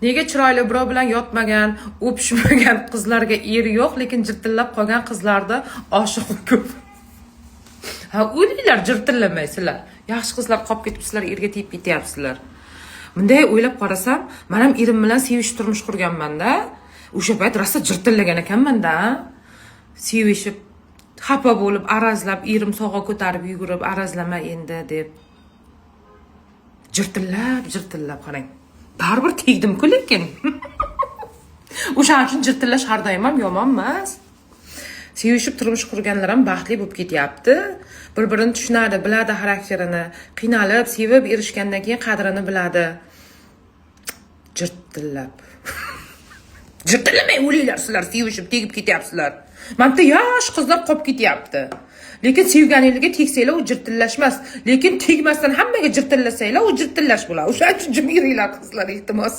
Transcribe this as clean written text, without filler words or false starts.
Nega chiroyli birov bilan yotmagan, o'pishmagan qizlarga er yo'q, lekin jirtillab qolgan qizlarda oshiq ko'p. Ha, o'ylanglar, jirtillamaysizlar. Yaxshi qizlar qolib ketibsizlar, erga tegib ketyapsizlar. Bunday o'ylab qarasam, men ham erim bilan sevishib turmush qurganman-da. O'sha payt rosa jirtillagan ekanman-da. Sevishib, xafa bo'lib, arazlab, erim sog'a ko'tarib yugurib, arazlama endi deb. Jirtillab qarang. Baribir tegdim-ku lekin. O'shaning uchun jirtillash har doim ham yomon emas. Sevishib turmush qurganlar ham baxtli bo'lib ketyapti. Bir-birini tushunadi, biladi xarakterini, qiynalib, sevib erishgandan keyin qadrini biladi. Jirtillab. Jirtillamay o'linglar sizlar, sevishib tegib ketyapsizlar. Menda yosh qizlar qolib ketyapti. Lekin sevganingizga tegsanglar u jirtillashmas. Lekin tegmasdan hammaga jirtillasanglar u jirtillash bo'ladi. O'sha uchun jim yuringlar qizlar, iltimos.